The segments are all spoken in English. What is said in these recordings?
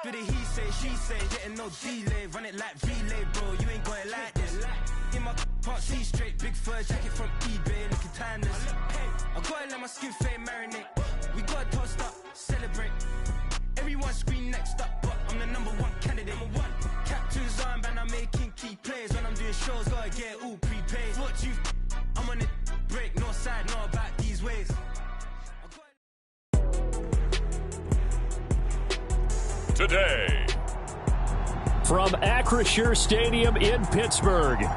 Do the he say, she say, getting no delay, run it like relay, bro, you ain't got it like this. In my can't see straight, big fur jacket from eBay, looking timeless. I gotta let my skin fade marinate, we gotta toast up, celebrate. Everyone scream next up, but I'm the #1 candidate. Captain's armband, I'm making key plays. When I'm doing shows, gotta get all prepaid. What you, I'm on the break, no side, know about these ways. Today, from Acrisure Stadium in Pittsburgh, it's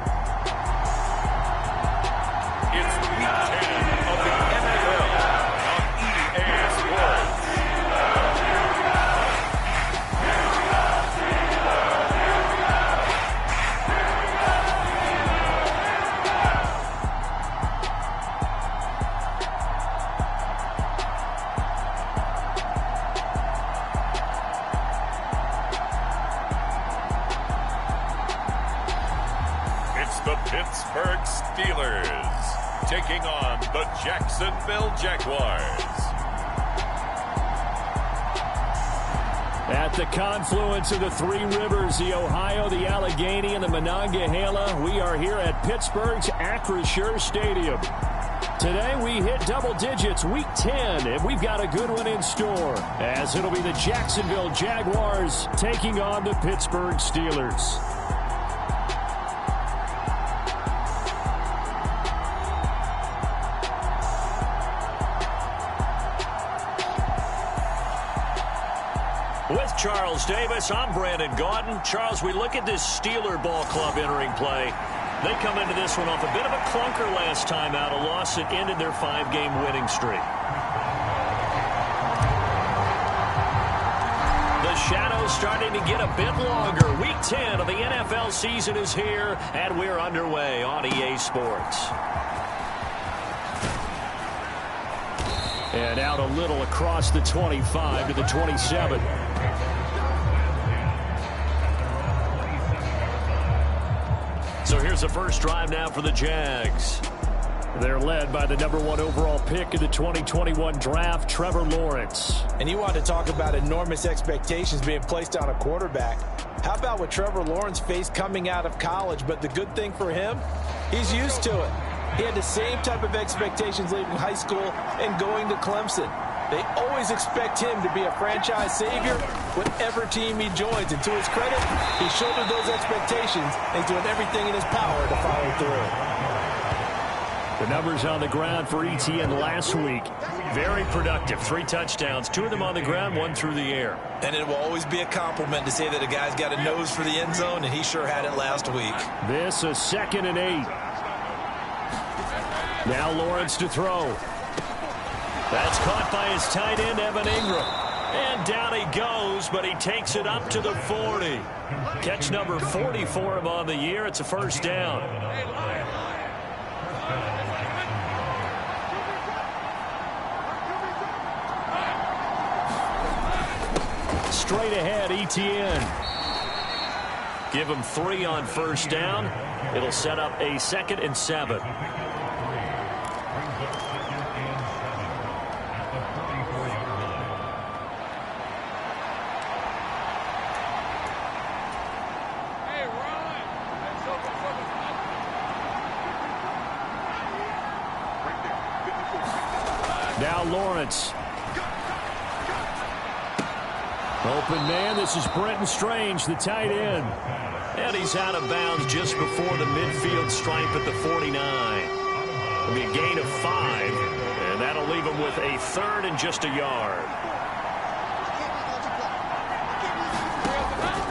Week 10 of the NFL on EA Sports. The Pittsburgh Steelers taking on the Jacksonville Jaguars. At the confluence of the three rivers, the Ohio, the Allegheny, and the Monongahela, we are here at Pittsburgh's Acrisure Stadium. Today we hit double digits, Week 10, and we've got a good one in store, as it'll be the Jacksonville Jaguars taking on the Pittsburgh Steelers. With Charles Davis, I'm Brandon Gaudin. Charles, we look at this Steeler ball club entering play. They come into this one off a bit of a clunker last time out, a loss that ended their 5-game winning streak. The shadows starting to get a bit longer. Week 10 of the NFL season is here, and we're underway on EA Sports. And out a little across the 25 to the 27. So here's the first drive now for the Jags. They're led by the #1 overall pick in the 2021 draft, Trevor Lawrence. And you want to talk about enormous expectations being placed on a quarterback. How about what Trevor Lawrence faced coming out of college? But the good thing for him, he's used to it. He had the same type of expectations leaving high school and going to Clemson. They always expect him to be a franchise savior whatever team he joins. And to his credit, he shouldered those expectations and he's doing everything in his power to follow through. The numbers on the ground for ETN last week. Very productive. 3 touchdowns, 2 of them on the ground, 1 through the air. And it will always be a compliment to say that a guy's got a nose for the end zone, and he sure had it last week. This is 2nd and 8. Now Lawrence to throw. That's caught by his tight end, Evan Ingram. And down he goes, but he takes it up to the 40. Catch number 40 for him on the year. It's a first down. Straight ahead, ETN. Give him 3 on first down. It'll set up a 2nd and 7. Now Lawrence. Open man, this is Brenton Strange, the tight end. And he's out of bounds just before the midfield stripe at the 49. It'll be a gain of 5, and that'll leave him with a 3rd and just a yard.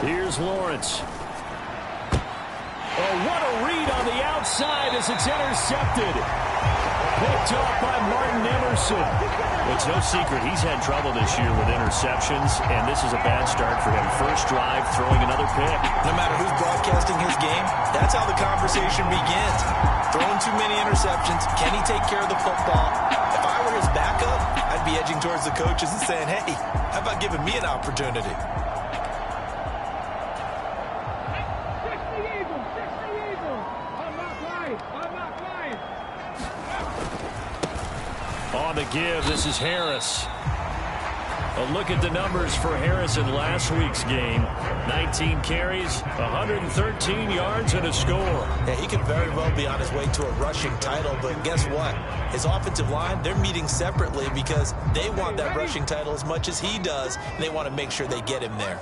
Here's Lawrence. Oh, what a read on the outside as it's intercepted. Picked off by Martin Emerson. Well, it's no secret he's had trouble this year with interceptions, and this is a bad start for him. First drive, throwing another pick. No matter who's broadcasting his game, that's how the conversation begins. Throwing too many interceptions. Can he take care of the football? If I were his backup, I'd be edging towards the coaches and saying, hey, how about giving me an opportunity? On the give, this is Harris. A look at the numbers for Harris in last week's game. 19 carries, 113 yards, and a score. Yeah, he could very well be on his way to a rushing title, but guess what? His offensive line, they're meeting separately because they want that rushing title as much as he does, and they want to make sure they get him there.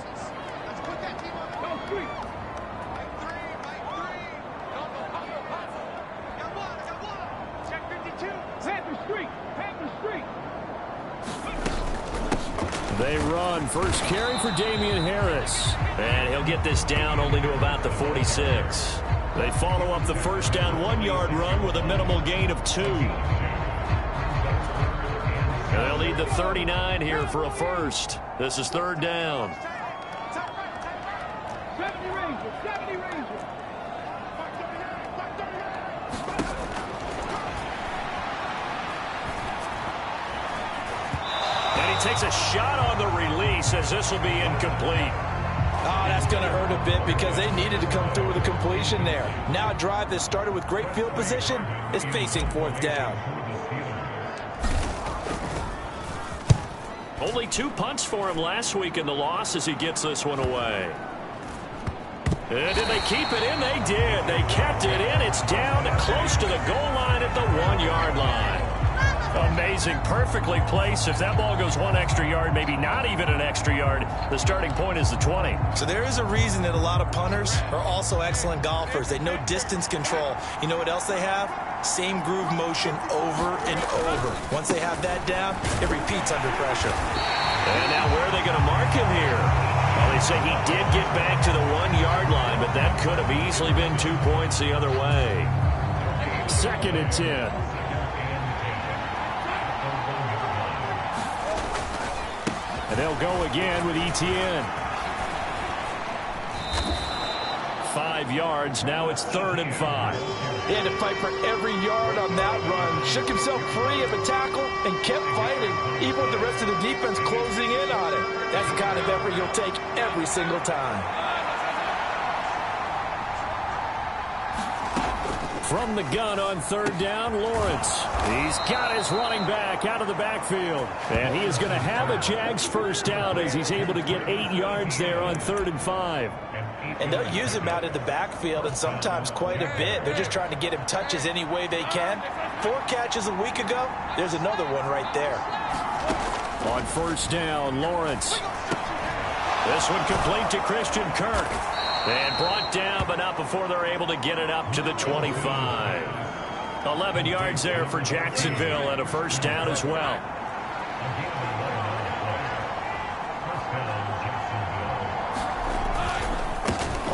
They run. First carry for Damian Harris. And he'll get this down only to about the 46. They follow up the first down 1-yard run with a minimal gain of 2. And they'll need the 39 here for a first. This is third down. 70 Rangers, 70 Rangers. Takes a shot on the release as this will be incomplete. Oh, that's going to hurt a bit because they needed to come through with a completion there. Now a drive that started with great field position is facing fourth down. Only 2 punts for him last week in the loss as he gets this one away. And did they keep it in? They did. They kept it in. It's down close to the goal line at the 1-yard line. Amazing. Perfectly placed. If that ball goes 1 extra yard, maybe not even an extra yard, the starting point is the 20. So there is a reason that a lot of punters are also excellent golfers. They know distance control. You know what else they have? Same groove motion over and over. Once they have that down, it repeats under pressure. And now where are they going to mark him here? Well, they say he did get back to the 1-yard line, but that could have easily been 2 points the other way. 2nd and 10. And they'll go again with Etienne. 5 yards. Now it's 3rd and 5. He had to fight for every yard on that run. Shook himself free of a tackle and kept fighting, even with the rest of the defense closing in on him. That's the kind of effort you'll take every single time. From the gun on 3rd down, Lawrence. He's got his running back out of the backfield. And he is going to have a Jags first down as he's able to get 8 yards there on 3rd and 5. And they'll use him out in the backfield, and sometimes quite a bit. They're just trying to get him touches any way they can. 4 catches a week ago. There's another one right there. On 1st down, Lawrence. This one complete to Christian Kirk. And brought down, but not before they're able to get it up to the 25. 11 yards there for Jacksonville and a first down as well.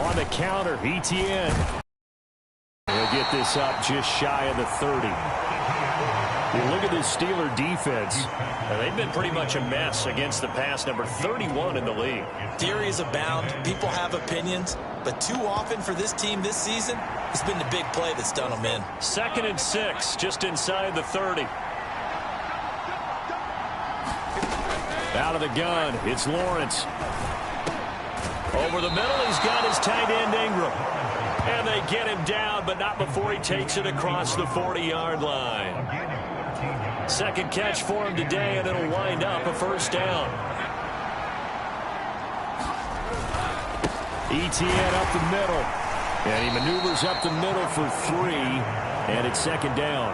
On the counter, Etienne. He'll get this up just shy of the 30. You look at this Steeler defense. They've been pretty much a mess against the pass, number 31 in the league. Theories abound. People have opinions. But too often for this team this season, it's been the big play that's done them in. 2nd and 6, just inside the 30. Out of the gun, it's Lawrence. Over the middle, he's got his tight end Ingram. And they get him down, but not before he takes it across the 40-yard line. 2nd catch for him today, and it'll wind up a first down. Etienne up the middle. And he maneuvers up the middle for 3. And it's 2nd down.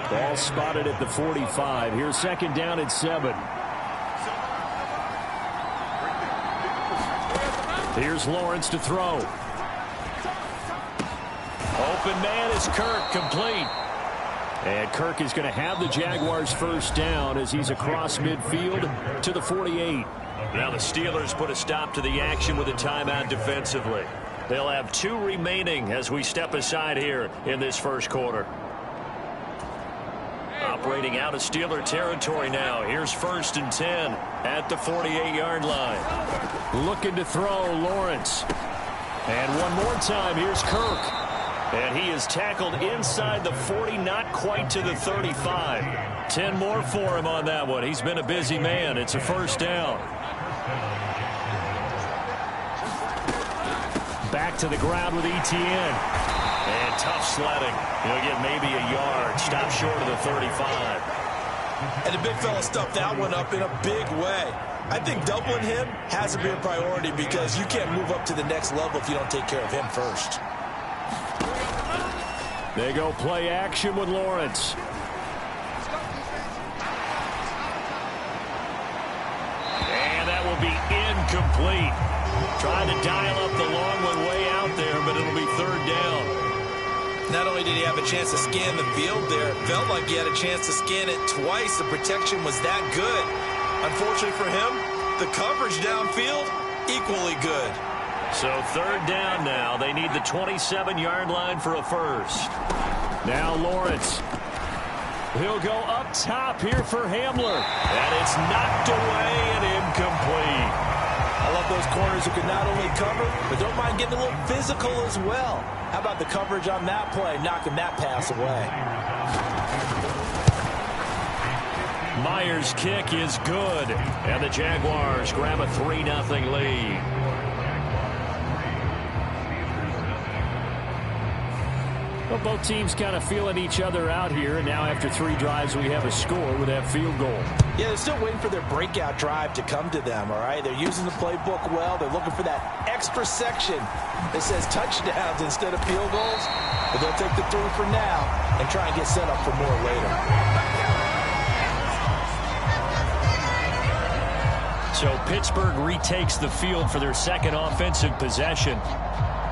Ball spotted at the 45. Here's 2nd down at 7. Here's Lawrence to throw. Open man is Kirk, complete. And Kirk is going to have the Jaguars first down as he's across midfield to the 48. Now the Steelers put a stop to the action with a timeout defensively. They'll have 2 remaining as we step aside here in this first quarter. Operating out of Steeler territory now. Here's 1st and 10 at the 48-yard line. Looking to throw, Lawrence. And one more time, here's Kirk. And he is tackled inside the 40, not quite to the 35. 10 more for him on that one. He's been a busy man. It's a first down. Back to the ground with Etienne. And tough sledding. He'll get maybe a yard. Stop short of the 35. And the big fella stuffed that one up in a big way. I think doubling him has to be a priority because you can't move up to the next level if you don't take care of him first. They go play action with Lawrence. And that will be incomplete. Trying to dial up the long one way out there, but it'll be third down. Not only did he have a chance to scan the field there, it felt like he had a chance to scan it twice. The protection was that good. Unfortunately for him, the coverage downfield, equally good. So third down now. They need the 27-yard line for a first. Now Lawrence. He'll go up top here for Hamler. And it's knocked away and incomplete. I love those corners who can not only cover, but don't mind getting a little physical as well. How about the coverage on that play, knocking that pass away? Myers' kick is good. And the Jaguars grab a 3-0 lead. Well, both teams kind of feeling each other out here. And now after 3 drives, we have a score with that field goal. Yeah, they're still waiting for their breakout drive to come to them, all right? They're using the playbook well. They're looking for that extra section that says touchdowns instead of field goals. But they'll take the 3 for now and try and get set up for more later. So Pittsburgh retakes the field for their second offensive possession.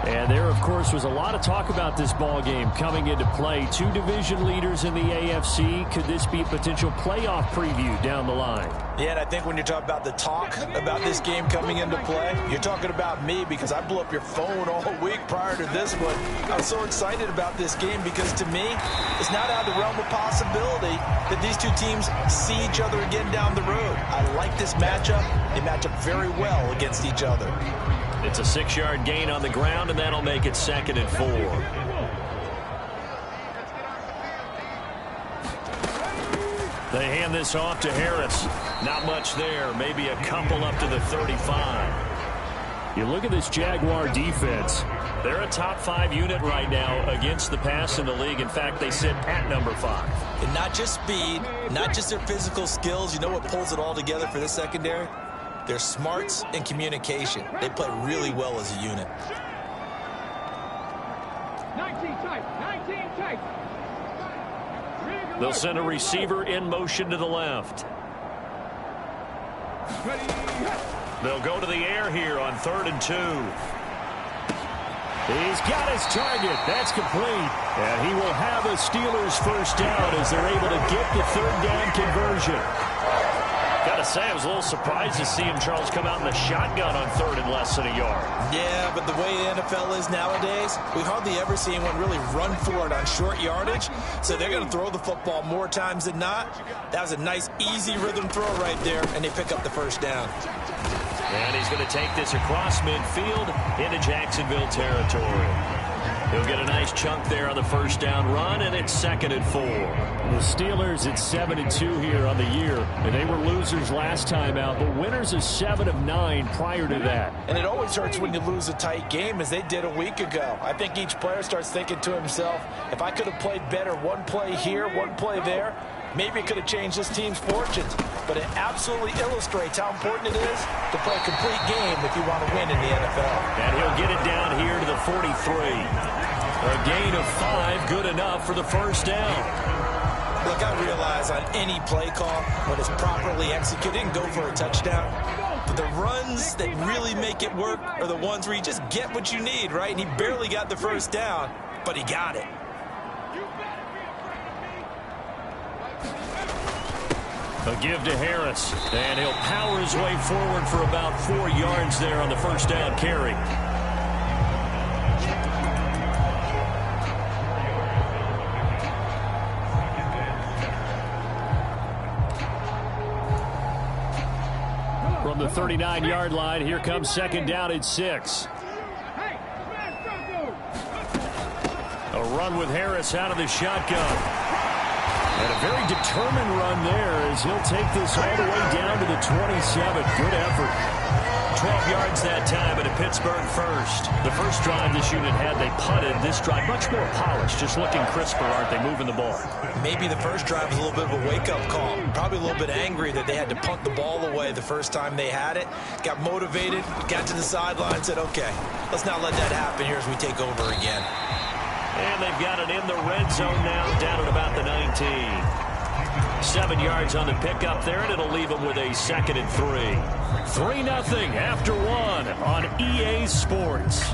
And there, of course, was a lot of talk about this ball game coming into play. 2 division leaders in the AFC. Could this be a potential playoff preview down the line? Yeah, and I think when you're talking about the talk about this game coming into play, you're talking about me because I blew up your phone all week prior to this one. I was so excited about this game because, to me, it's not out of the realm of possibility that these two teams see each other again down the road. I like this matchup. They match up very well against each other. It's a 6-yard gain on the ground, and that'll make it 2nd and 4. They hand this off to Harris. Not much there. Maybe a couple up to the 35. You look at this Jaguar defense. They're a top 5 unit right now against the pass in the league. In fact, they sit at number 5. And not just speed, not just their physical skills. You know what pulls it all together for this secondary? Their smarts and communication. They play really well as a unit. 19 tight, 19 tight. They'll send a receiver in motion to the left. They'll go to the air here on 3rd and 2. He's got his target. That's complete. And he will have a Steelers first down as they're able to get the 3rd down conversion. Got to say, I was a little surprised to see him, Charles, come out in the shotgun on 3rd and less than a yard. Yeah, but the way the NFL is nowadays, we hardly ever see anyone really run for it on short yardage. So they're going to throw the football more times than not. That was a nice, easy rhythm throw right there, and they pick up the first down. And he's going to take this across midfield into Jacksonville territory. He'll get a nice chunk there on the first down run, and it's 2nd and 4. The Steelers at 7-2 here on the year. And they were losers last time out, but winners of 7 of 9 prior to that. And it always hurts when you lose a tight game, as they did a week ago. I think each player starts thinking to himself, if I could have played better one play here, one play there, maybe it could have changed this team's fortunes. But it absolutely illustrates how important it is to play a complete game if you want to win in the NFL. And he'll get it down here to the 43. A gain of 5, good enough for the first down. Look, I realize on any play call, when it's properly executed, and go for a touchdown. But the runs that really make it work are the ones where you just get what you need, right? And he barely got the first down, but he got it. A give to Harris, and he'll power his way forward for about 4 yards there on the first down carry. From the 39-yard line, here comes 2nd down at 6. A run with Harris out of the shotgun. And a very determined run there as as he'll take this all the way down to the 27. Good effort. 12 yards that time, and a Pittsburgh first. The first drive this unit had, they punted. This drive, much more polished, just looking crisper, aren't they, moving the ball? Maybe the first drive was a little bit of a wake-up call. Probably a little bit angry that they had to punt the ball away the first time they had it. Got motivated, got to the sideline, said, okay, let's not let that happen here as we take over again. And they've got it in the red zone now, down at about the 19. 7 yards on the pickup there, and it'll leave them with a 2nd and 3. 3-0 after 1 on EA Sports.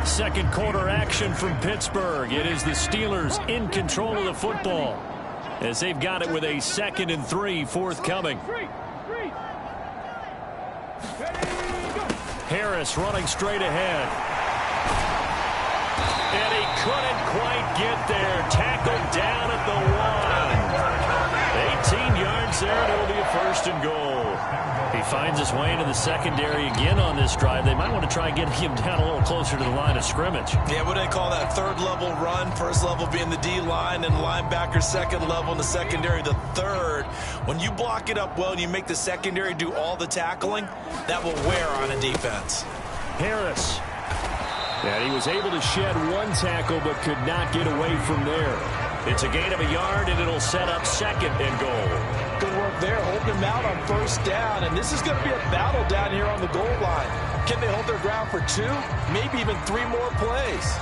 Second quarter action from Pittsburgh. It is the Steelers in control of the football as they've got it with a 2nd and 3 forthcoming. Harris running straight ahead. And he couldn't quite get there. Tackled down at the 1. 18 yards there, and it'll be a 1st and goal. He finds his way into the secondary again on this drive. They might want to try getting him down a little closer to the line of scrimmage. Yeah, what do they call that? 3rd level run. 1st level being the D-line, and linebacker 2nd level, and the secondary the 3rd. When you block it up well and you make the secondary do all the tackling, that will wear on a defense. Harris. And he was able to shed 1 tackle but could not get away from there. It's a gain of a yard, and it'll set up 2nd and goal. Good work there, holding him out on 1st down, and this is going to be a battle down here on the goal line. Can they hold their ground for 2, maybe even 3 more plays?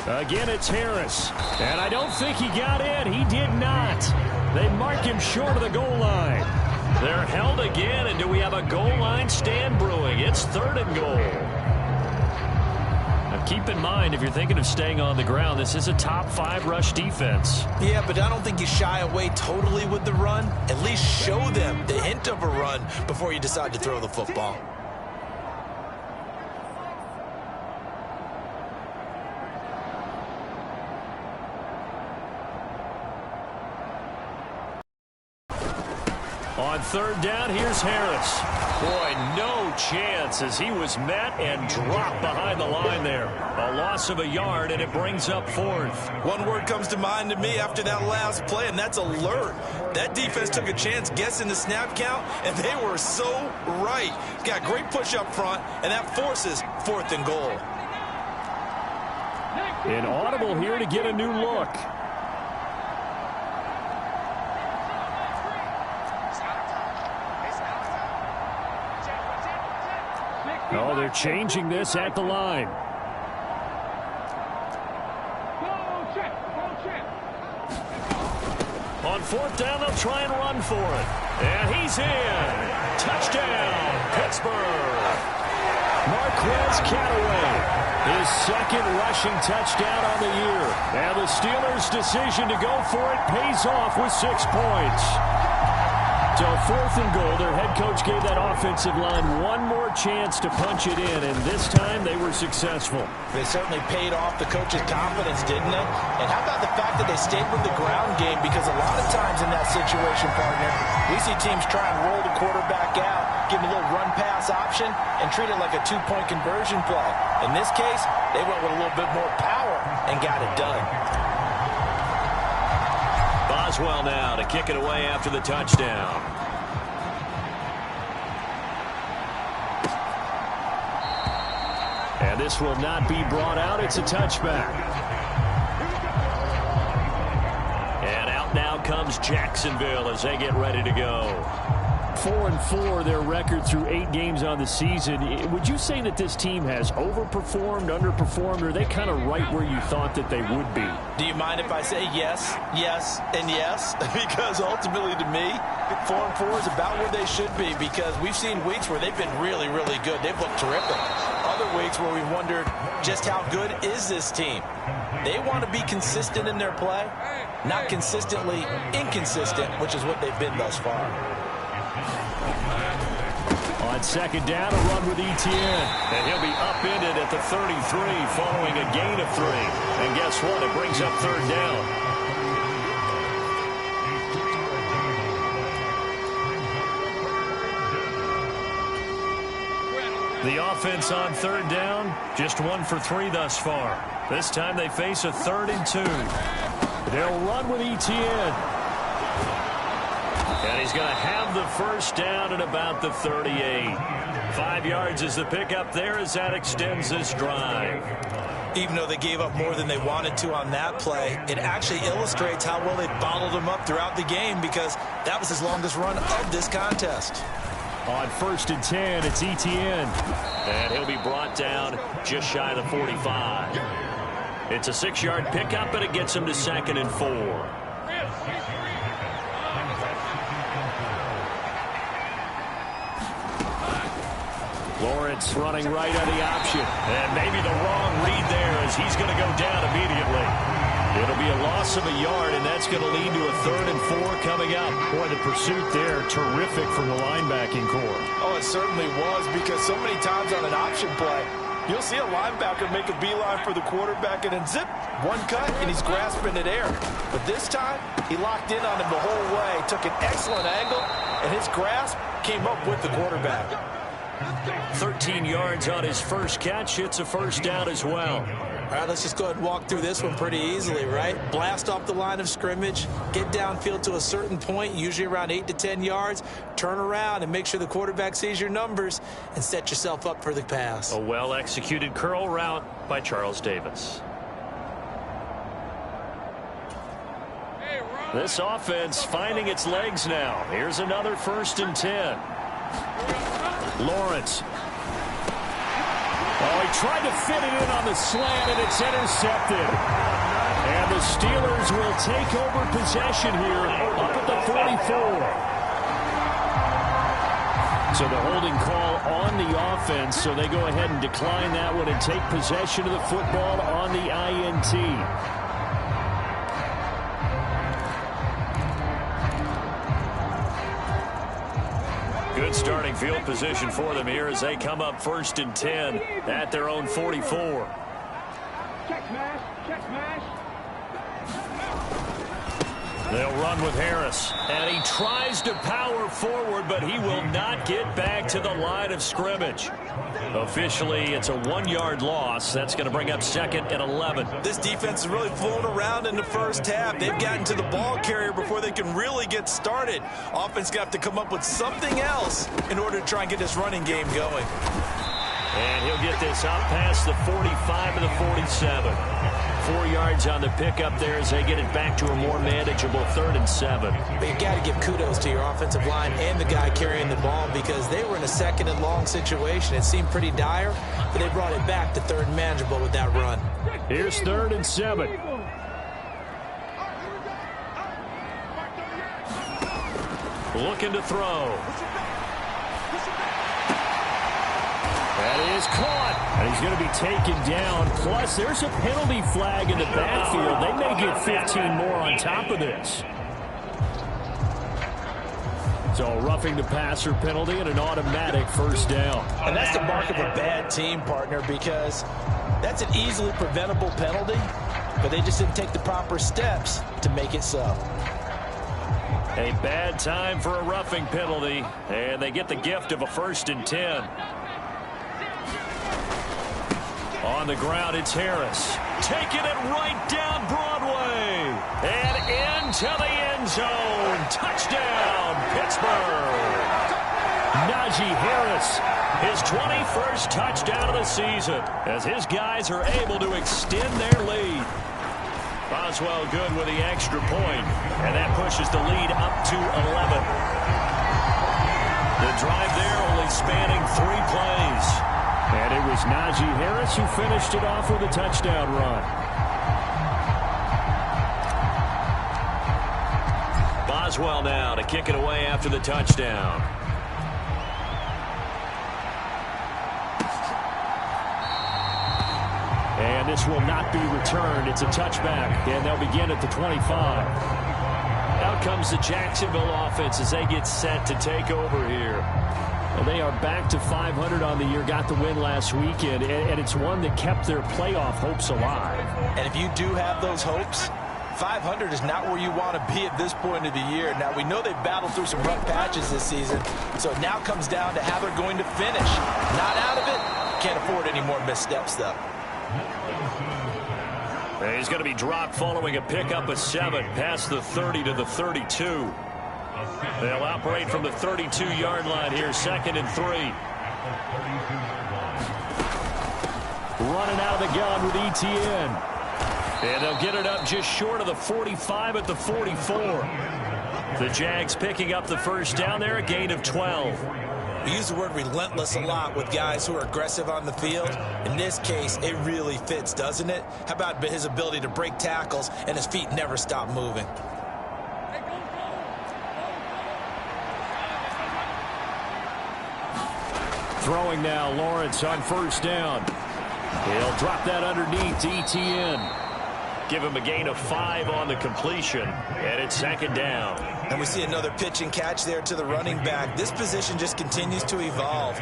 Again, it's Harris. And I don't think he got in. He did not. They mark him short of the goal line. They're held again, and do we have a goal line stand brewing? It's 3rd and goal. Now keep in mind, if you're thinking of staying on the ground, this is a top 5 rush defense. Yeah, but I don't think you shy away totally with the run. At least show them the hint of a run before you decide to throw the football. On 3rd down, here's Harris. Boy, no chance as he was met and dropped behind the line there. A loss of a yard, and it brings up 4th. One word comes to mind to me after that last play, and that's alert. That defense took a chance guessing the snap count, and they were so right. Got great push up front, and that forces 4th and goal. An audible here to get a new look. Oh, they're changing this at the line. On 4th down, they'll try and run for it. And he's in. Touchdown, Pittsburgh. Marquez Callaway, his 2nd rushing touchdown on the year. And the Steelers' decision to go for it pays off with 6 points. So 4th and goal, their head coach gave that offensive line one more chance to punch it in, and this time they were successful. They certainly paid off the coach's confidence, didn't they? And how about the fact that they stayed with the ground game? Because a lot of times in that situation, partner, we see teams try and roll the quarterback out, give him a little run-pass option, and treat it like a 2-point conversion play. In this case, they went with a little bit more power and got it done. Boswell now to kick it away after the touchdown. And this will not be brought out. It's a touchback. And out now comes Jacksonville as they get ready to go. 4-4, their record through 8 games on the season. Would you say that this team has overperformed, underperformed, or are they kind of right where you thought that they would be? Do you mind if I say yes, yes, and yes? Because ultimately to me, 4-4 is about where they should be, because we've seen weeks where they've been really, really good. They've looked terrific. Other weeks where we've wondered just how good is this team. They want to be consistent in their play, not consistently inconsistent, which is what they've been thus far. On 2nd down, a run with Etienne. And he'll be upended at the 33 following a gain of 3. And guess what? It brings up 3rd down. The offense on third down, just 1 for 3 thus far. This time they face a 3rd and 2. They'll run with Etienne. And he's going to have the first down at about the 38. 5 yards is the pickup there as that extends this drive. Even though they gave up more than they wanted to on that play, it actually illustrates how well they bottled them up throughout the game, because that was his longest run of this contest. On 1st and 10, it's Etienne. And he'll be brought down just shy of the 45. It's a 6-yard pickup, and it gets him to 2nd and 4. Lawrence running right on the option. And maybe the wrong read there, as he's going to go down immediately. It'll be a loss of a yard, and that's going to lead to a 3rd and 4 coming up. Boy, the pursuit there, terrific from the linebacking core. Oh, it certainly was, because so many times on an option play, you'll see a linebacker make a beeline for the quarterback and then zip, one cut, and he's grasping at air. But this time, he locked in on him the whole way, took an excellent angle, and his grasp came up with the quarterback. 13 yards on his first catch. It's a first down as well. All right, let's just go ahead and walk through this one pretty easily, right? Blast off the line of scrimmage, get downfield to a certain point, usually around 8 to 10 yards, turn around and make sure the quarterback sees your numbers and set yourself up for the pass. A well-executed curl route by Charles Davis. This offense finding its legs now. Here's another 1st and 10. Lawrence. Oh, he tried to fit it in on the slant, and it's intercepted. And the Steelers will take over possession here up at the 44. So the holding call on the offense, so they go ahead and decline that one and take possession of the football on the INT. Good starting field position for them here as they come up 1st and 10 at their own 44. Check smash, check smash. They'll run with Harris, and he tries to power forward, but he will not get back to the line of scrimmage. Officially, it's a 1-yard loss. That's going to bring up 2nd and 11. This defense is really flown around in the first half. They've gotten to the ball carrier before they can really get started. Offense got to come up with something else in order to try and get this running game going. And he'll get this out past the 45 and the 47. 4 yards on the pickup there as they get it back to a more manageable 3rd and 7. But you've got to give kudos to your offensive line and the guy carrying the ball, because they were in a 2nd and long situation. It seemed pretty dire, but they brought it back to 3rd and manageable with that run. Here's 3rd and 7. Looking to throw. That is caught, and he's going to be taken down. Plus, there's a penalty flag in the backfield. They may get 15 more on top of this. So, roughing the passer penalty and an automatic 1st down. And that's the mark of a bad team, partner, because that's an easily preventable penalty, but they just didn't take the proper steps to make it so. A bad time for a roughing penalty, and they get the gift of a 1st and 10. On the ground, it's Harris. Taking it right down Broadway. And into the end zone. Touchdown, Pittsburgh. Najee Harris. His 21st touchdown of the season as his guys are able to extend their lead. Boswell good with the extra point, and that pushes the lead up to 11. The drive there only spanning 3 plays. And it was Najee Harris who finished it off with a touchdown run. Boswell now to kick it away after the touchdown. And this will not be returned. It's a touchback, and they'll begin at the 25. Out comes the Jacksonville offense as they get set to take over here. Well, they are back to 500 on the year, got the win last weekend, and it's one that kept their playoff hopes alive. And if you do have those hopes, 500 is not where you want to be at this point of the year. Now, we know they've battled through some rough patches this season, so it now comes down to how they're going to finish. Not out of it. Can't afford any more missteps, though. He's going to be dropped following a pickup of 7 past the 30 to the 32. They'll operate from the 32-yard line here, 2nd and 3. Running out of the gun with Etienne. And they'll get it up just short of the 45 at the 44. The Jags picking up the first down there, a gain of 12. We use the word relentless a lot with guys who are aggressive on the field. In this case, it really fits, doesn't it? How about his ability to break tackles and his feet never stop moving? Throwing now, Lawrence on first down. He'll drop that underneath to Etienne. Give him a gain of 5 on the completion, and it's 2nd down. And we see another pitch and catch there to the running back. This position just continues to evolve.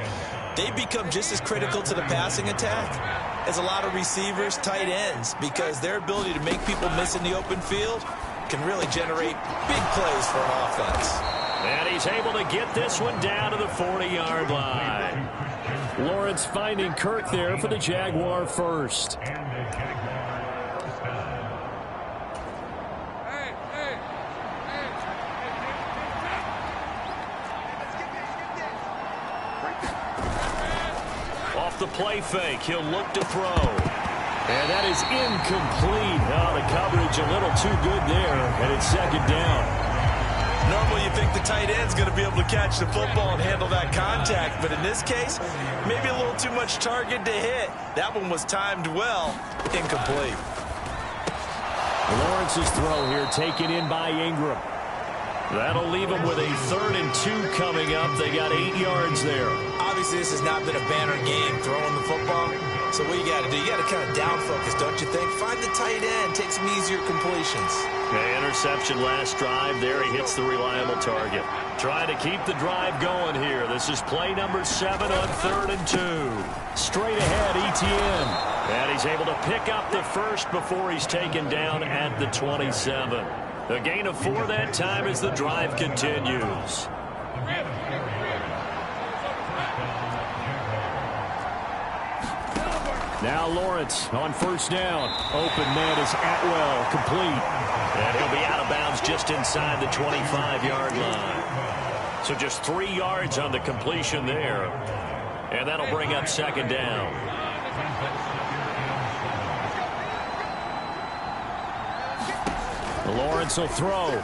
They become just as critical to the passing attack as a lot of receivers, tight ends, because their ability to make people miss in the open field can really generate big plays for an offense. And he's able to get this one down to the 40-yard line. Lawrence finding Kirk there for the Jaguar first. Off the play fake, he'll look to throw. And that is incomplete. Oh, the coverage a little too good there, and it's 2nd down. Normally you think the tight end's going to be able to catch the football and handle that contact, but in this case, maybe a little too much target to hit. That one was timed well, incomplete. Lawrence's throw here taken in by Ingram. That'll leave him with a 3rd and 2 coming up. They got 8 yards there. Obviously, this has not been a banner game throwing the football. So what you got to do, you got to kind of down focus, don't you think? Find the tight end, take some easier completions. Okay, interception last drive there. He hits the reliable target. Trying to keep the drive going here. This is play number 7 on 3rd and 2. Straight ahead, Etienne. And he's able to pick up the first before he's taken down at the 27. A gain of 4 that time as the drive continues. Now Lawrence on first down. Open man is Atwell, complete. And he'll be out of bounds just inside the 25-yard line. So just 3 yards on the completion there. And that'll bring up 2nd down. Lawrence will throw.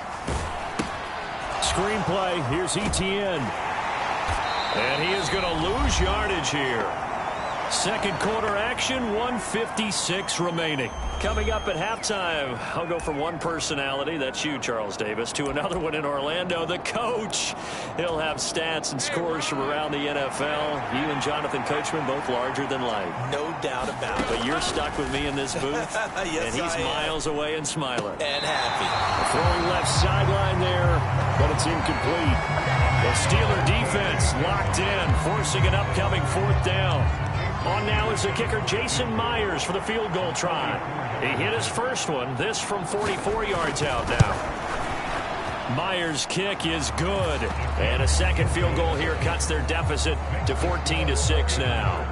Screenplay. Here's Etienne. And he is going to lose yardage here. 2nd quarter action, 1:56 remaining. Coming up at halftime, I'll go from one personality, that's you, Charles Davis, to another one in Orlando, the coach. He'll have stats and scores from around the NFL. You and Jonathan Coachman, both larger than life. No doubt about it. But you're stuck with me in this booth, yes, and he's miles away and smiling. And happy. Throwing left sideline there, but it's incomplete. The Steeler defense locked in, forcing an upcoming 4th down. On now is the kicker, Jason Myers, for the field goal try. He hit his first one, this from 44 yards out now. Myers' kick is good. And a 2nd field goal here cuts their deficit to 14-6 now.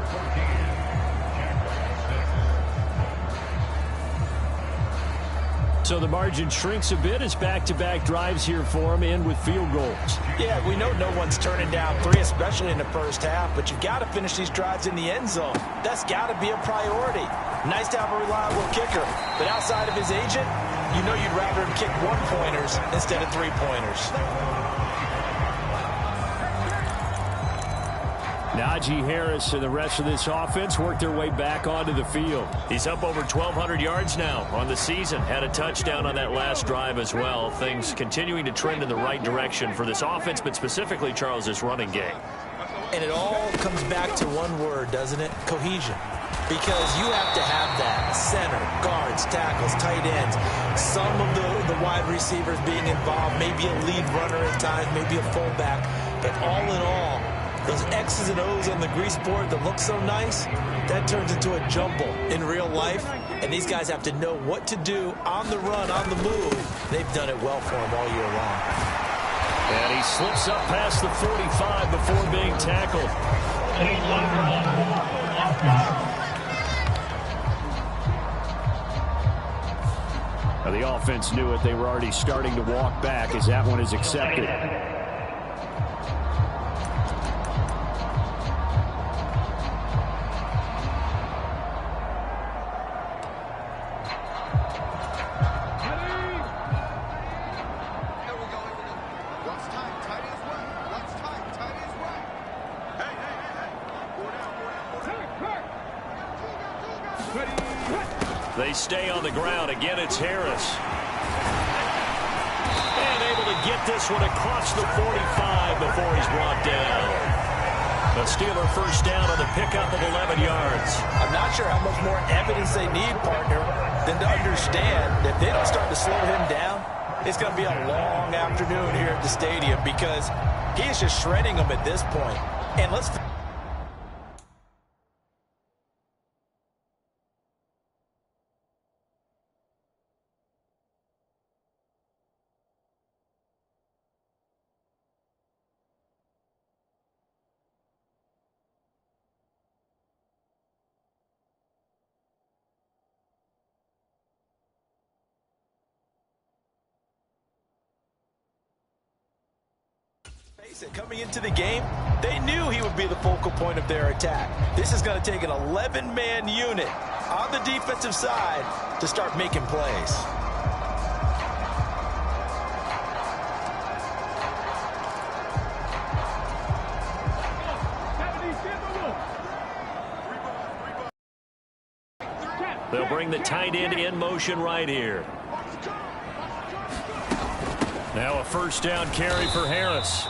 So the margin shrinks a bit as back-to-back drives here for him, in with field goals. Yeah, we know no one's turning down 3, especially in the first half, but you've got to finish these drives in the end zone. That's got to be a priority. Nice to have a reliable kicker, but outside of his agent, you know you'd rather him kick 1-pointers instead of 3-pointers. Najee Harris and the rest of this offense work their way back onto the field. He's up over 1,200 yards now on the season. Had a touchdown on that last drive as well. Things continuing to trend in the right direction for this offense, but specifically Charles' running game. And it all comes back to one word, doesn't it? Cohesion. Because you have to have that. Center, guards, tackles, tight ends. Some of the wide receivers being involved. Maybe a lead runner at times, maybe a fullback. But all in all, those X's and O's on the grease board that look so nice, that turns into a jumble in real life. And these guys have to know what to do on the run, on the move. They've done it well for him all year long. And he slips up past the 45 before being tackled. Now the offense knew it. They were already starting to walk back as that one is accepted. They stay on the ground. Again, it's Harris. And able to get this one across the 45 before he's brought down. A Steeler first down on the pickup of 11 yards. I'm not sure how much more evidence they need, partner, than to understand that if they don't start to slow him down, it's going to be a long afternoon here at the stadium because he is just shredding them at this point. And let's... Coming into the game, they knew he would be the focal point of their attack. This is going to take an 11-man unit on the defensive side to start making plays. They'll bring the tight end in motion right here. Now a first down carry for Harris.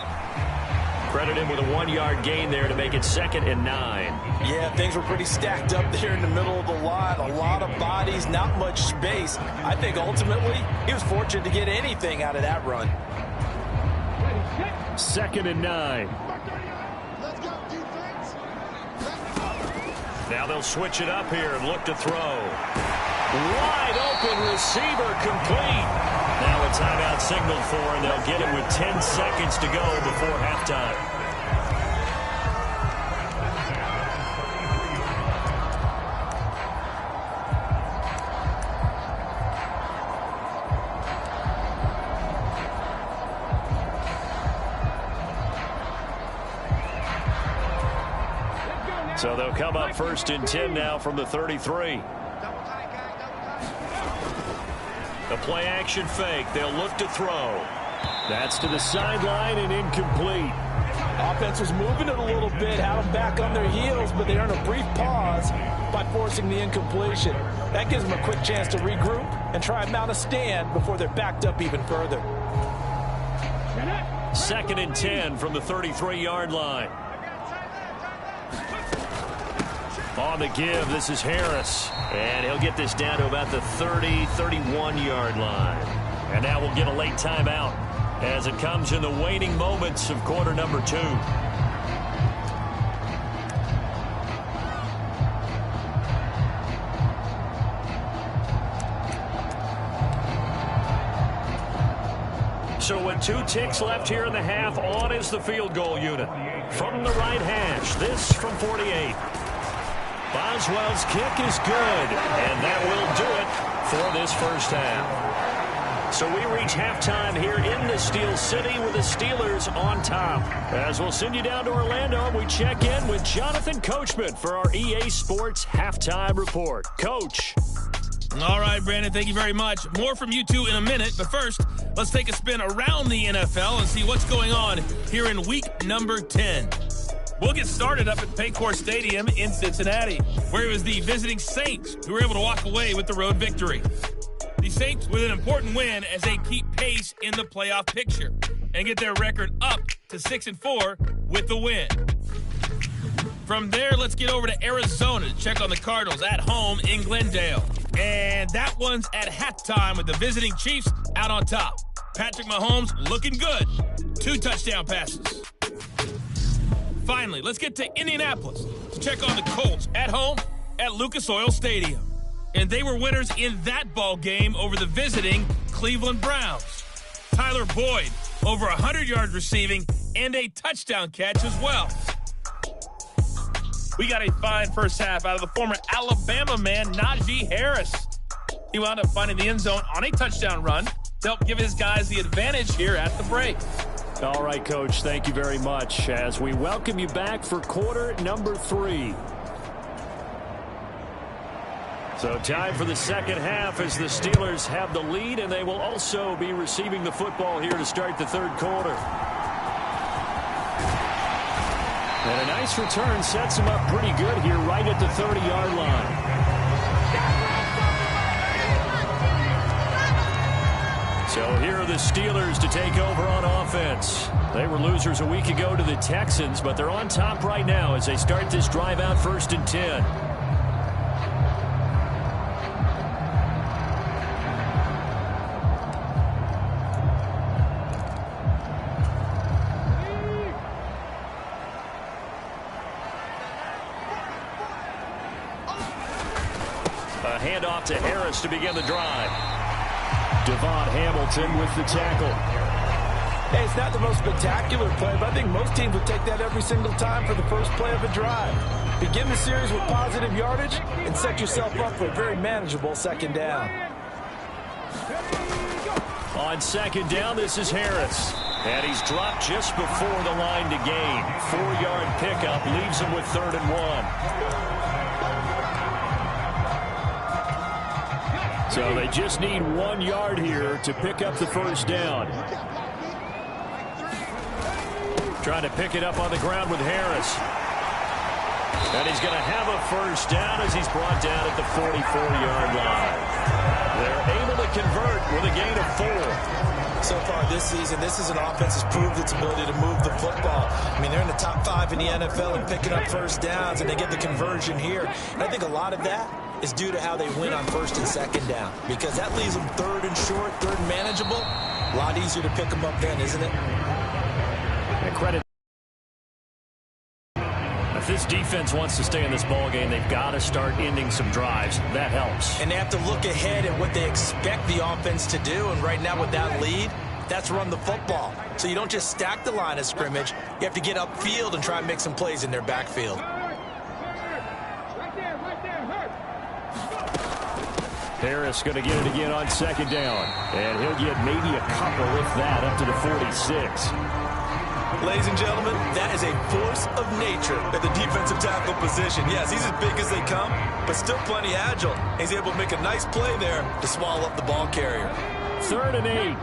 Credit him with a 1-yard gain there to make it 2nd and 9. Yeah, things were pretty stacked up there in the middle of the line. A lot of bodies, not much space. I think ultimately he was fortunate to get anything out of that run. 2nd and 9. Now they'll switch it up here and look to throw. Wide open receiver complete. Now a timeout signaled for, and they'll get it with 10 seconds to go before halftime. So they'll come up 1st and 10 now from the 33. The play action fake. They'll look to throw. That's to the sideline and incomplete. Offense was moving it a little bit, had them back on their heels, but they earned a brief pause by forcing the incompletion. That gives them a quick chance to regroup and try and mount a stand before they're backed up even further. 2nd and 10 from the 33-yard line. On the give, this is Harris. And he'll get this down to about the 30-31-yard line. And now we'll get a late timeout as it comes in the waning moments of quarter number 2. So with 2 ticks left here in the half, on is the field goal unit. From the right hash, this from 48. Boswell's kick is good, and that will do it for this first half. So we reach halftime here in the Steel City with the Steelers on top. As we'll send you down to Orlando, we check in with Jonathan Coachman for our EA Sports Halftime Report. Coach. All right, Brandon, thank you very much. More from you two in a minute, but first, let's take a spin around the NFL and see what's going on here in week number 10. We'll get started up at Paycor Stadium in Cincinnati, where it was the visiting Saints who were able to walk away with the road victory. The Saints with an important win as they keep pace in the playoff picture and get their record up to 6-4 with the win. From there, let's get over to Arizona to check on the Cardinals at home in Glendale. And that one's at halftime with the visiting Chiefs out on top. Patrick Mahomes looking good. 2 touchdown passes. Finally, let's get to Indianapolis to check on the Colts at home at Lucas Oil Stadium. And they were winners in that ball game over the visiting Cleveland Browns. Tyler Boyd, over 100 yards receiving and a touchdown catch as well. We got a fine first half out of the former Alabama man, Najee Harris. He wound up finding the end zone on a touchdown run to help give his guys the advantage here at the break. All right, Coach, thank you very much as we welcome you back for quarter number 3. So time for the second half as the Steelers have the lead, and they will also be receiving the football here to start the third quarter. And a nice return sets them up pretty good here right at the 30-yard line. So here are the Steelers to take over on offense. They were losers a week ago to the Texans, but they're on top right now as they start this drive out 1st and 10. A handoff to Harris to begin the drive. Devon Hamilton with the tackle. Hey, it's not the most spectacular play, but I think most teams would take that every single time for the first play of a drive. Begin the series with positive yardage and set yourself up for a very manageable second down. On second down, this is Harris. And he's dropped just before the line to gain. 4-yard pickup leaves him with 3rd and 1. So they just need 1 yard here to pick up the first down. Trying to pick it up on the ground with Harris. And he's going to have a first down as he's brought down at the 44-yard line. They're able to convert with a gain of 4. So far this season, this is an offense that's proved its ability to move the football. I mean, they're in the top 5 in the NFL and picking up first downs, and they get the conversion here. And I think a lot of that is due to how they win on 1st and 2nd down, because that leaves them 3rd and short, 3rd and manageable. A lot easier to pick them up then, isn't it? And credit. If this defense wants to stay in this ball game, they've got to start ending some drives. That helps. And they have to look ahead at what they expect the offense to do. And right now with that lead, that's run the football. So you don't just stack the line of scrimmage. You have to get upfield and try and make some plays in their backfield. Harris going to get it again on second down. And he'll get maybe a couple, if that, up to the 46. Ladies and gentlemen, that is a force of nature at the defensive tackle position. Yes, he's as big as they come, but still plenty agile. He's able to make a nice play there to swallow up the ball carrier. 3rd and 8.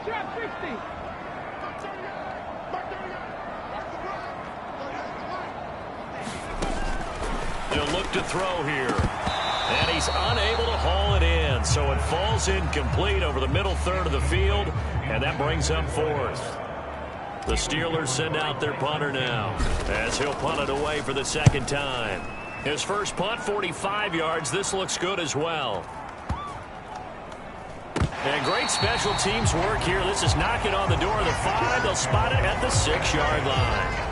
Trap 60. They'll look to throw here. And he's unable to haul it in, so it falls incomplete over the middle third of the field, and that brings up 4th. The Steelers send out their punter now, as he'll punt it away for the 2nd time. His first punt, 45 yards. This looks good as well. And great special teams work here. This is knocking on the door of the 5. They'll spot it at the 6-yard line.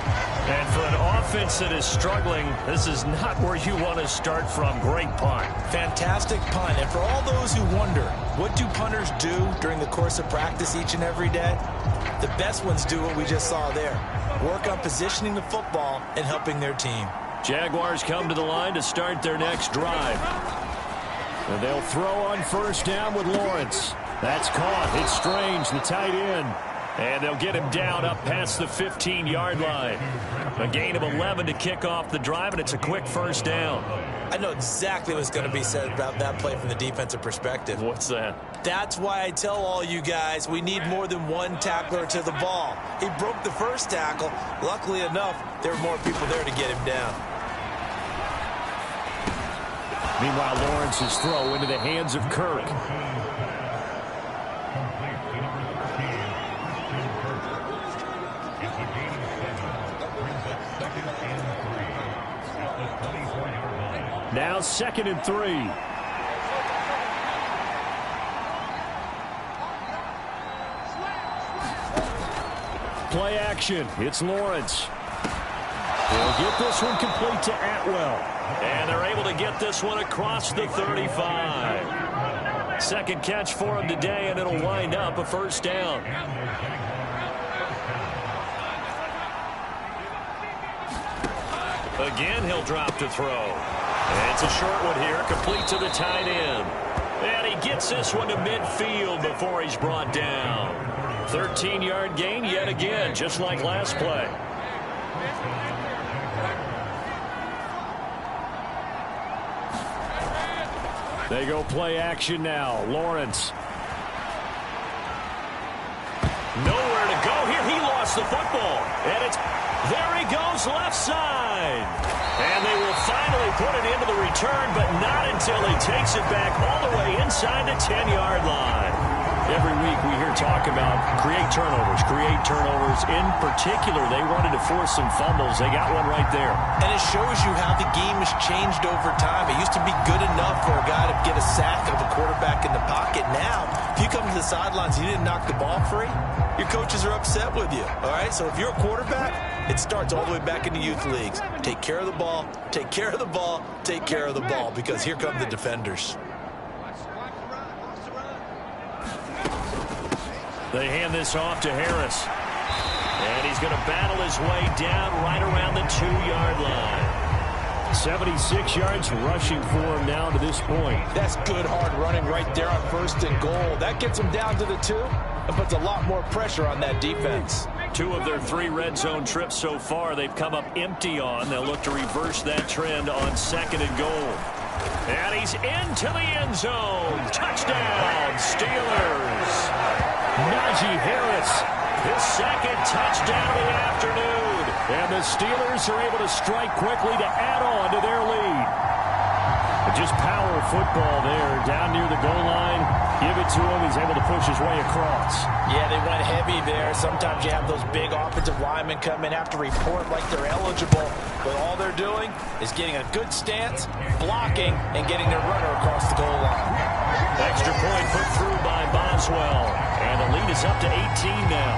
And for an offense that is struggling, this is not where you want to start from. Great punt. Fantastic punt. And for all those who wonder, what do punters do during the course of practice each and every day? The best ones do what we just saw there. Work on positioning the football and helping their team. Jaguars come to the line to start their next drive. And they'll throw on 1st down with Lawrence. That's caught. It's Strange, the tight end. And they'll get him down up past the 15-yard line. A gain of 11 to kick off the drive, and it's a quick first down. I know exactly what's going to be said about that play from the defensive perspective. What's that? That's why I tell all you guys we need more than one tackler to the ball. He broke the first tackle. Luckily enough, there were more people there to get him down. Meanwhile, Lawrence's throw into the hands of Kirk. Now 2nd and 3. Play action. It's Lawrence. He'll get this one complete to Atwell. And they're able to get this one across the 35. Second catch for him today, and it'll wind up a first down. Again, he'll drop to throw. And it's a short one here, complete to the tight end. And he gets this one to midfield before he's brought down. 13-yard gain yet again, just like last play. They go play action now. Lawrence. Nowhere to go here. He lost the football. And it's there he goes left side. And they will finally put it into the return, but not until he takes it back all the way inside the 10-yard line. Every week we hear talk about create turnovers. In particular, they wanted to force some fumbles. They got one right there. And it shows you how the game has changed over time. It used to be good enough for a guy to get a sack of a quarterback in the pocket. Now, if you come to the sidelines and you didn't knock the ball free, your coaches are upset with you. All right? So if you're a quarterback, it starts all the way back in the youth leagues. Take care of the ball, take care of the ball, take care of the ball, because here come the defenders. They hand this off to Harris. And he's going to battle his way down right around the 2-yard line. 76 yards rushing for him now to this point. That's good hard running right there on 1st and goal. That gets him down to the 2 and puts a lot more pressure on that defense. 2 of their 3 red zone trips so far they've come up empty on. They'll look to reverse that trend on 2nd and goal. And he's into the end zone. Touchdown, Steelers. Najee Harris. His 2nd touchdown of the afternoon. And the Steelers are able to strike quickly to add on to their lead. Just power football there down near the goal line. Give it to him. He's able to push his way across. Yeah, they went heavy there. Sometimes you have those big offensive linemen come in, have to report like they're eligible. But all they're doing is getting a good stance, blocking, and getting their runner across the goal line. Extra point put through by Boswell. And the lead is up to 18 now.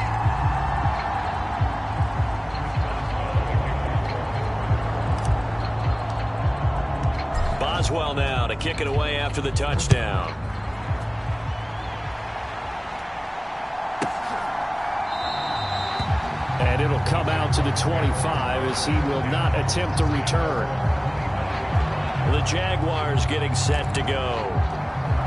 Boswell now to kick it away after the touchdown. And it'll come out to the 25 as he will not attempt to return. The Jaguars getting set to go.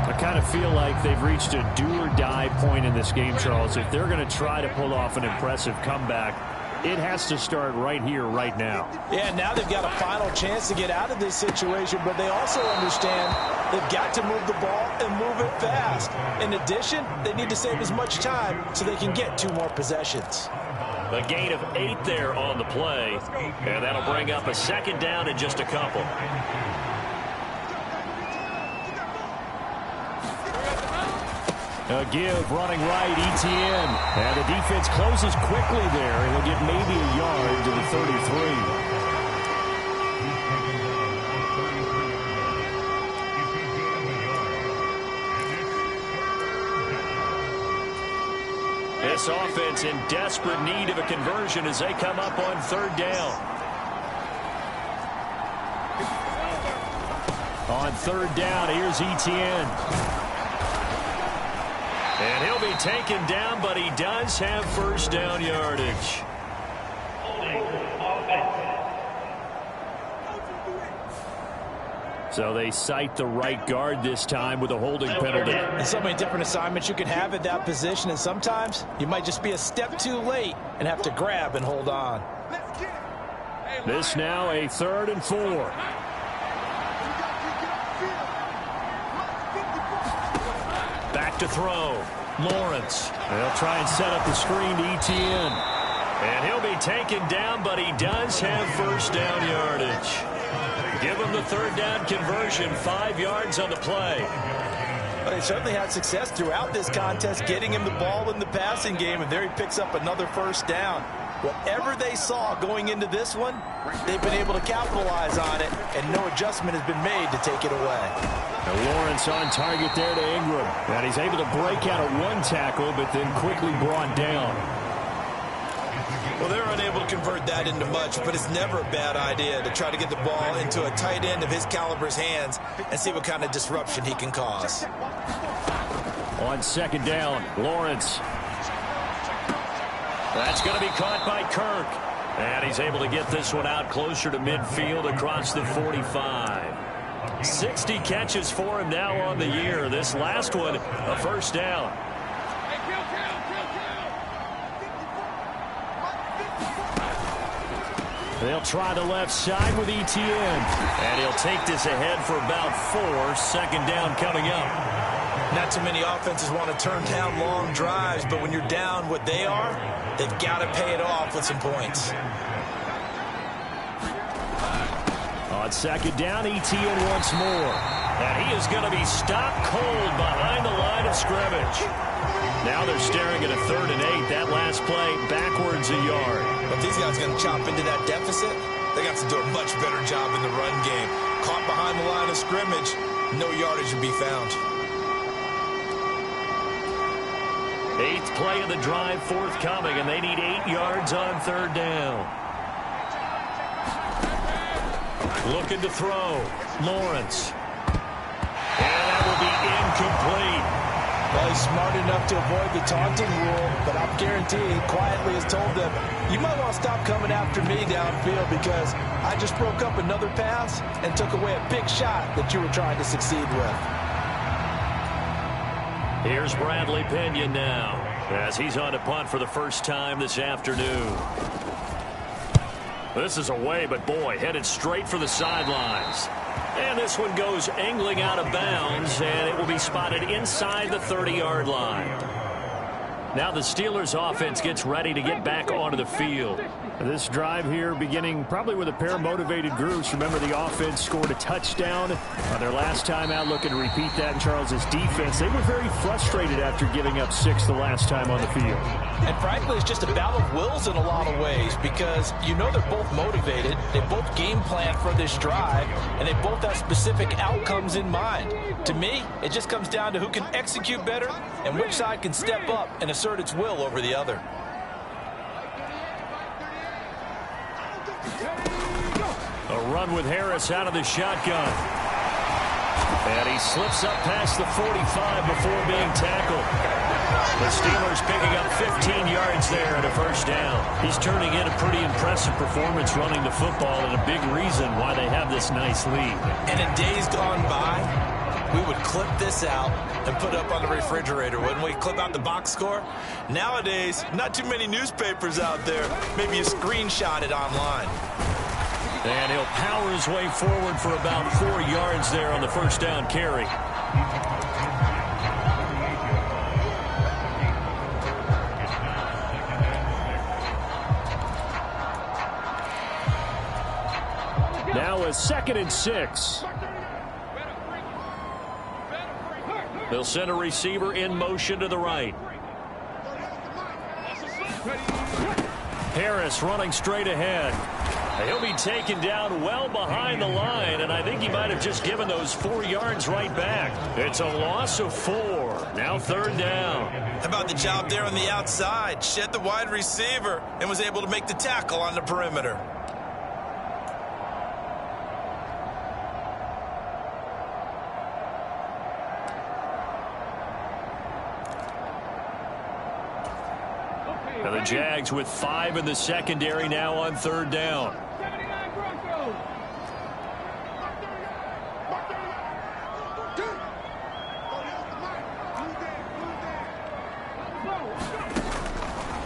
I kind of feel like they've reached a do-or-die point in this game, Charles. If they're going to try to pull off an impressive comeback, it has to start right here, right now. Yeah, now they've got a final chance to get out of this situation, but they also understand they've got to move the ball and move it fast. In addition, they need to save as much time so they can get 2 more possessions. A gain of 8 there on the play, and that'll bring up a 2nd down in just a couple. A give running right, Etienne. And the defense closes quickly there. He'll get maybe a yard to the 33. This offense in desperate need of a conversion as they come up on 3rd down. On 3rd down, here's Etienne. And he'll be taken down, but he does have 1st down yardage. So they cite the right guard this time with a holding penalty. And so many different assignments you can have at that position, and sometimes you might just be a step too late and have to grab and hold on. This now a 3rd and 4. Back to throw. Lawrence. They'll try and set up the screen to Etienne. And he'll be taken down, but he does have 1st down yardage. Give him the 3rd down conversion, 5 yards on the play. But they certainly had success throughout this contest, getting him the ball in the passing game, and there he picks up another 1st down. Whatever they saw going into this one, they've been able to capitalize on it, and no adjustment has been made to take it away. Now Lawrence on target there to Ingram. And he's able to break out of 1 tackle, but then quickly brought down. Well, they're unable to convert that into much, but it's never a bad idea to try to get the ball into a tight end of his caliber's hands and see what kind of disruption he can cause. On second down, Lawrence. That's going to be caught by Kirk. And he's able to get this one out closer to midfield across the 45. 60 catches for him now on the year. This last one, a first down. They'll try the left side with Etienne. And he'll take this ahead for about 4. Second down coming up. Not too many offenses want to turn down long drives, but when you're down what they are, they've got to pay it off with some points. On second down, Etienne once more. And he is going to be stopped cold behind the line of scrimmage. Now they're staring at a 3rd and 8. That last play backwards a yard. But these guys going to chop into that deficit? They got to do a much better job in the run game. Caught behind the line of scrimmage, no yardage to be found. 8th play of the drive forthcoming, and they need 8 yards on 3rd down. Looking to throw. Lawrence. And that will be incomplete. Well, he's smart enough to avoid the taunting rule, but I'm guaranteeing quietly has told them, you might want to stop coming after me downfield because I just broke up another pass and took away a big shot that you were trying to succeed with. Here's Bradley Pinion now as he's on to punt for the first time this afternoon. This is away, but boy, headed straight for the sidelines. And this one goes angling out of bounds, and it will be spotted inside the 30-yard line. Now the Steelers offense gets ready to get back onto the field. This drive here beginning probably with a pair of motivated groups. Remember, the offense scored a touchdown on their last time out, looking to repeat that in Charles's defense. They were very frustrated after giving up 6 the last time on the field. And frankly, it's just a battle of wills in a lot of ways because you know they're both motivated, they both game plan for this drive, and they both have specific outcomes in mind. To me, it just comes down to who can execute better and which side can step up and assert its will over the other. A run with Harris out of the shotgun. And he slips up past the 45 before being tackled. The Steelers picking up 15 yards there at a first down. He's turning in a pretty impressive performance running the football and a big reason why they have this nice lead. And in days gone by, we would clip this out and put up on the refrigerator, wouldn't we? Clip out the box score. Nowadays, not too many newspapers out there. Maybe you screenshot it online. And he'll power his way forward for about 4 yards there on the first down carry. Now a 2nd and 6. They'll send a receiver in motion to the right. Harris running straight ahead. He'll be taken down well behind the line, and I think he might have just given those 4 yards right back. It's a loss of 4. Now 3rd down. How about the job there on the outside? Shed the wide receiver and was able to make the tackle on the perimeter. And the Jags with 5 in the secondary now on 3rd down.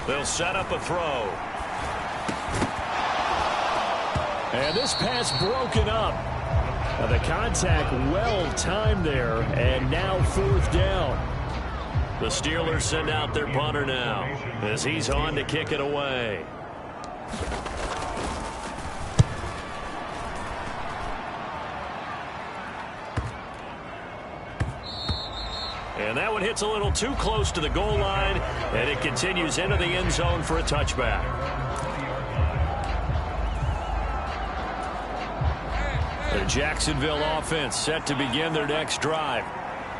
They'll set up a throw. And this pass broken up. The contact well timed there, and now 4th down. The Steelers send out their punter now as he's on to kick it away. And that one hits a little too close to the goal line, and it continues into the end zone for a touchback. The Jacksonville offense set to begin their next drive.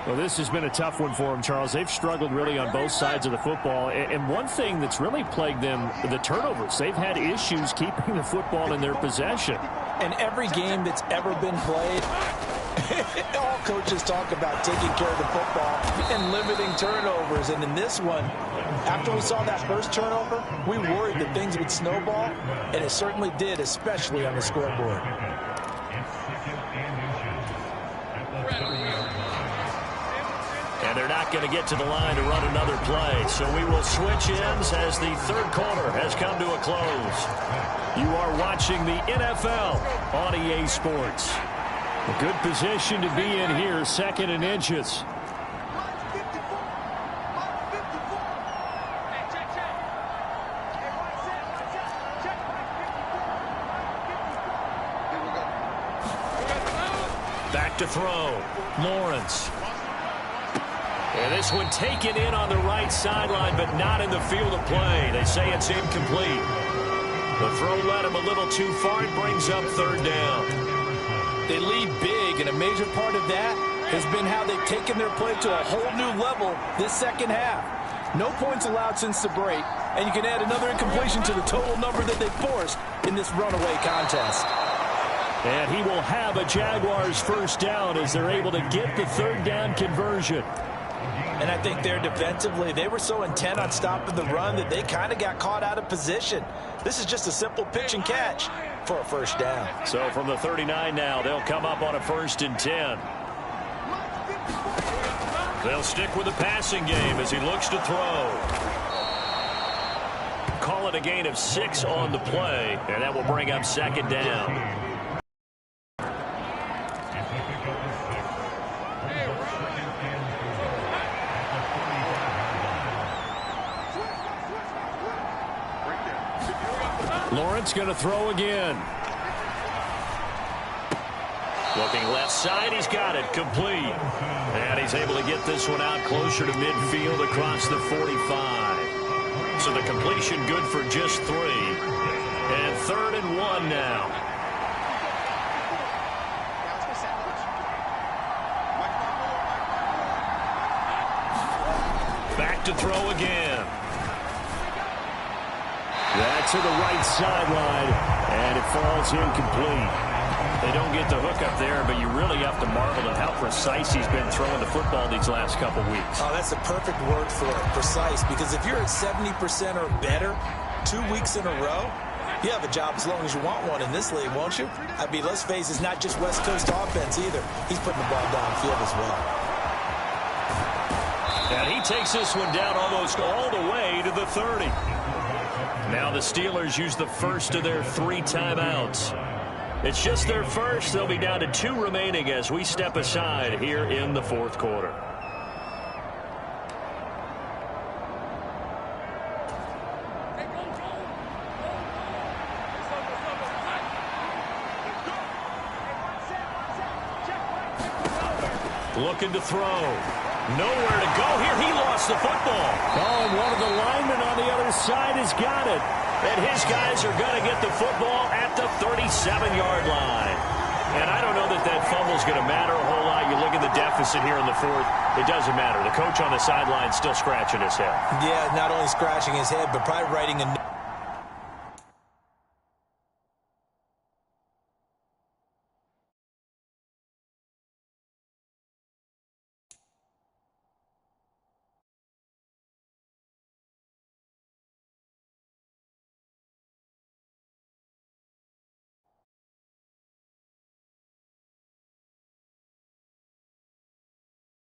Well, this has been a tough one for them, Charles. They've struggled really on both sides of the football. And one thing that's really plagued them, the turnovers. They've had issues keeping the football in their possession. And every game that's ever been played, all coaches talk about taking care of the football and limiting turnovers. And in this one, after we saw that first turnover, we worried that things would snowball, and it certainly did, especially on the scoreboard. And they're not going to get to the line to run another play. So we will switch ends as the third quarter has come to a close. You are watching the NFL on EA Sports. A good position to be in here, 2nd and inches. Back to throw. Lawrence. And this one taken in on the right sideline, but not in the field of play. They say it's incomplete. The throw led him a little too far. It brings up 3rd down. They lead big, and a major part of that has been how they've taken their play to a whole new level this second half. No points allowed since the break, and you can add another incompletion to the total number that they forced in this runaway contest. And he will have a Jaguars first down as they're able to get the 3rd down conversion. And I think there defensively, they were so intent on stopping the run that they kind of got caught out of position. This is just a simple pitch and catch for a first down. So from the 39 now, they'll come up on a 1st and 10. They'll stick with the passing game as he looks to throw. Call it a gain of 6 on the play, and that will bring up 2nd down. Lawrence going to throw again. Looking left side, he's got it, complete. And he's able to get this one out closer to midfield across the 45. So the completion good for just 3. And 3rd and 1 now. Back to throw again. That's to the right sideline, and it falls incomplete. They don't get the hook up there, but you really have to marvel at how precise he's been throwing the football these last couple weeks. Oh, that's the perfect word for it, precise, because if you're at 70% or better 2 weeks in a row, you have a job as long as you want one in this league, won't you? I mean, let's face it, it's not just West Coast offense either. He's putting the ball downfield as well. And he takes this one down almost all the way to the 30. Now the Steelers use the first of their 3 timeouts. It's just their first. They'll be down to 2 remaining as we step aside here in the 4th quarter. Looking to throw. Nowhere to go here. He lost the football. Oh, and one of the linemen on the other side has got it. And his guys are going to get the football at the 37-yard line. And I don't know that that fumble's going to matter a whole lot. You look at the deficit here in the 4th. It doesn't matter. The coach on the sideline still scratching his head. Yeah, not only scratching his head, but probably writing a